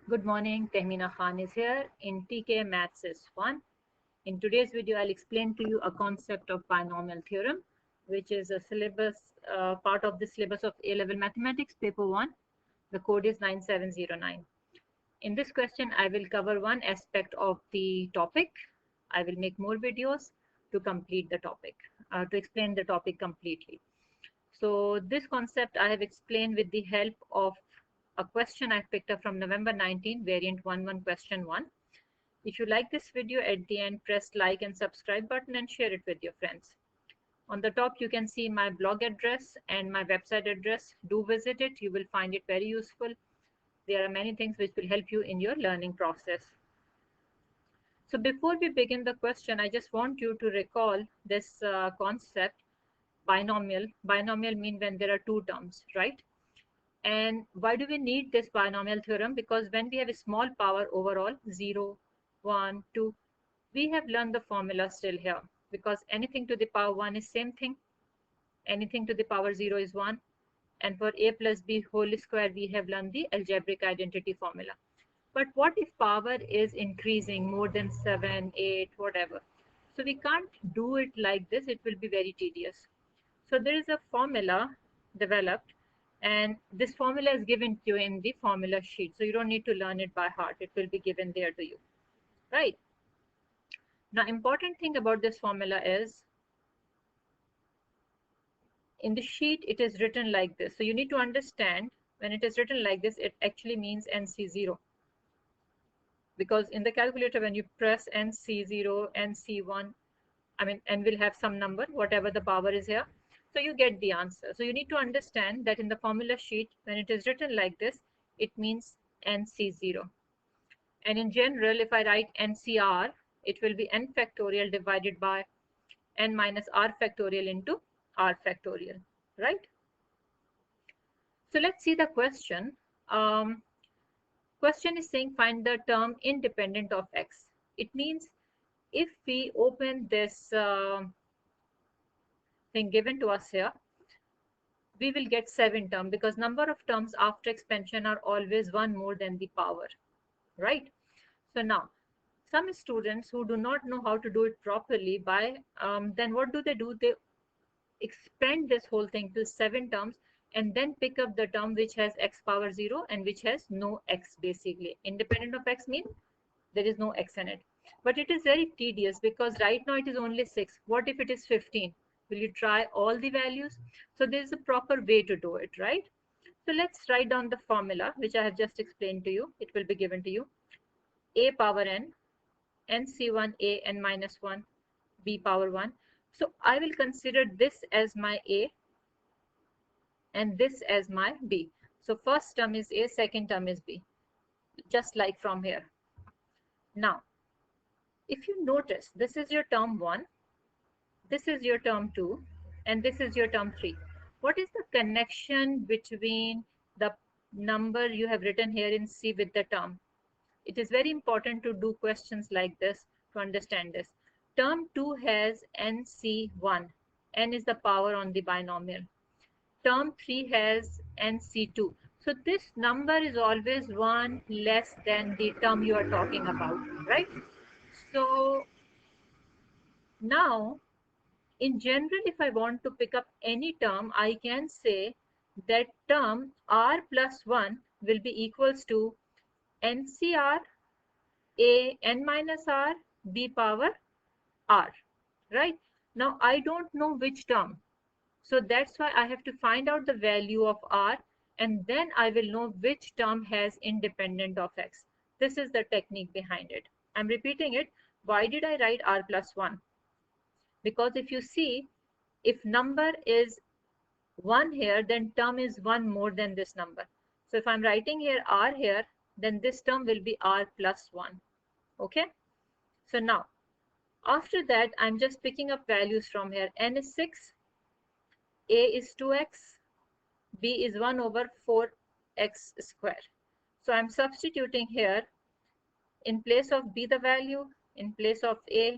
Good morning, Tehmina Khan is here in TK Maths is Fun. In today's video, I'll explain to you a concept of binomial theorem, which is a syllabus, part of the syllabus of A-level mathematics, paper 1. The code is 9709. In this question, I will cover one aspect of the topic. I will make more videos to complete the topic, to explain the topic completely. So this concept I have explained with the help of a question I picked up from November 19, variant 11 question 1. If you like this video, at the end, press like and subscribe button and share it with your friends. On the top, you can see my blog address and my website address. Do visit it. You will find it very useful. There are many things which will help you in your learning process. So before we begin the question, I just want you to recall this concept, binomial. Binomial mean when there are two terms, right? And why do we need this binomial theorem? Because when we have a small power overall, 0, 1, 2, we have learned the formula still here. Because anything to the power 1 is same thing. Anything to the power 0 is 1. And for a plus b whole square, we have learned the algebraic identity formula. But what if power is increasing more than 7, 8, whatever? So we can't do it like this. It will be very tedious. So there is a formula developed, and this formula is given to you in the formula sheet. So you don't need to learn it by heart. It will be given there to you, right? Now, important thing about this formula is in the sheet, it is written like this. So you need to understand when it is written like this, it actually means NC0. Because in the calculator, when you press NC0, NC1, and we'll have some number, whatever the power is here. So you get the answer. So you need to understand that in the formula sheet, when it is written like this, it means NC0. And in general, if I write NCR, it will be n factorial divided by n minus r factorial into r factorial, right? So let's see the question. Question is saying find the term independent of x. It means if we open this thing given to us here, we will get 7 terms because number of terms after expansion are always 1 more than the power, right? So now, some students who do not know how to do it properly then what do? They expand this whole thing to 7 terms and then pick up the term which has x power 0 and which has no x basically. Independent of x means there is no x in it. But it is very tedious because right now it is only 6. What if it is 15? Will you try all the values? So there is a proper way to do it, right? So let's write down the formula which I have just explained to you. It will be given to you. A power n, nc1 a n minus 1, b power 1. So I will consider this as my a and this as my b. So first term is a, second term is b, just like from here. Now, if you notice, this is your term 1, this is your term 2, and this is your term 3. What is the connection between the number you have written here in C with the term? It is very important to do questions like this to understand this. Term 2 has NC1. N is the power on the binomial. Term 3 has NC2. So this number is always 1 less than the term you are talking about, right? So now, in general, if I want to pick up any term, I can say that term r plus 1 will be equals to NCR a n minus r b power r, right? Now I don't know which term, so that's why I have to find out the value of r and then I will know which term has independent of x. This is the technique behind it. I'm repeating it. Why did I write r plus 1? Because if you see, if number is 1 here, then term is 1 more than this number. So if I'm writing here r here, then this term will be r plus 1. Okay? So now, after that, I'm just picking up values from here. N is 6, A is 2x, B is 1 over 4x square. So I'm substituting here in place of B the value, in place of A,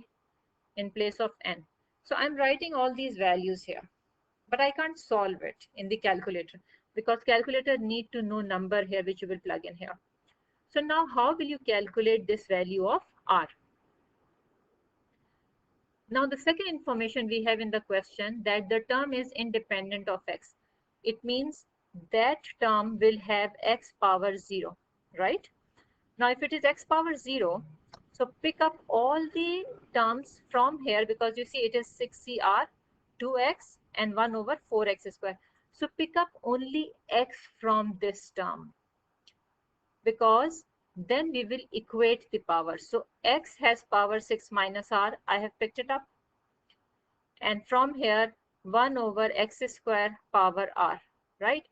in place of N. So I'm writing all these values here, but I can't solve it in the calculator because calculator need to know number here which you will plug in here. So now how will you calculate this value of r? Now the second information we have in the question, that the term is independent of x. It means that term will have x power 0, right? Now if it is x power 0, so pick up all the terms from here, because you see it is 6cr, 2x and 1 over 4x square. So pick up only x from this term, because then we will equate the power. So x has power 6 minus r, I have picked it up, and from here 1 over x square power r, right?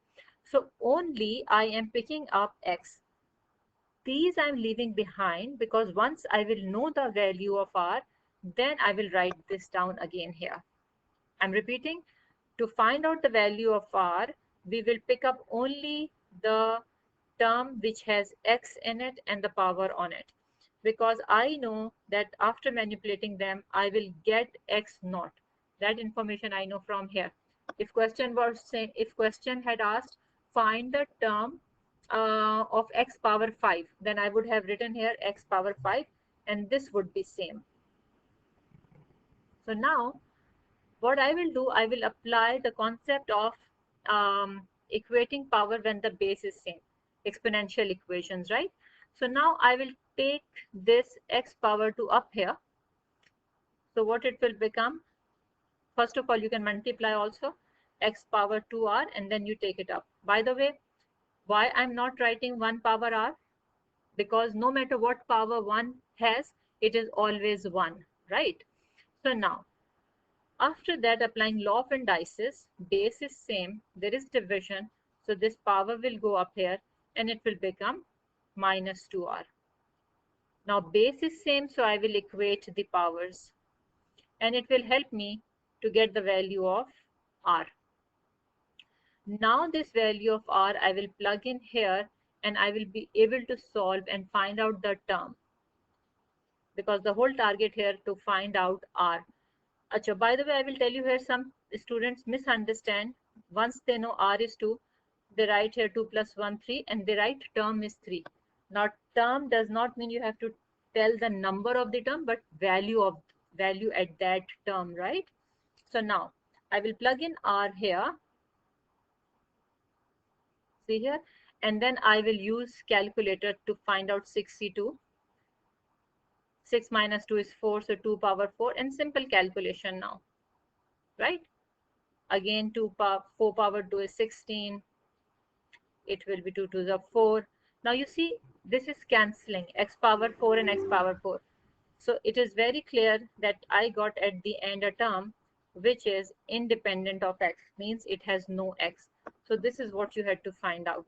So only I am picking up x. These I'm leaving behind, because once I will know the value of r, then I will write this down again here. I'm repeating, to find out the value of r, we will pick up only the term which has x in it and the power on it, because I know that after manipulating them I will get x naught. That information I know from here. If question was saying, if question had asked find the term of x power 5, then I would have written here x power 5, and this would be same. So now what I will do, I will apply the concept of equating power when the base is same, exponential equations, right? So now I will take this x power 2 up here. So what it will become, first of all, you can multiply also x power 2r, and then you take it up. By the way, why I'm not writing 1 power r? Because no matter what power 1 has, it is always 1, right? So now, after that, applying law of indices, base is same, there is division, so this power will go up here and it will become minus 2r. Now base is same, so I will equate the powers, and it will help me to get the value of r. Now this value of r I will plug in here, and I will be able to solve and find out the term, because the whole target here to find out r. Acha, by the way, I will tell you here, some students misunderstand. Once they know r is 2, they write here 2 plus 1, 3, and they write term is 3. Now, term does not mean you have to tell the number of the term, but value at that term, right? So now, I will plug in r here, see here, and then I will use calculator to find out 6c2. 6 minus 2 is 4, so 2 power 4, and simple calculation now, right? Again, 4 power 2 is 16. It will be 2 to the 4. Now you see, this is cancelling x power 4 and x power 4. So it is very clear that I got at the end a term which is independent of x, means it has no x. So this is what you had to find out.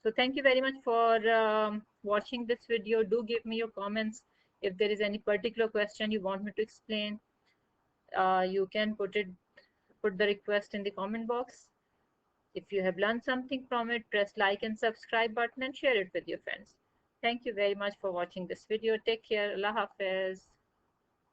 So thank you very much for watching this video. Do give me your comments. If there is any particular question you want me to explain, you can put the request in the comment box. If you have learned something from it, press like and subscribe button and share it with your friends. Thank you very much for watching this video. Take care. Allah Hafiz.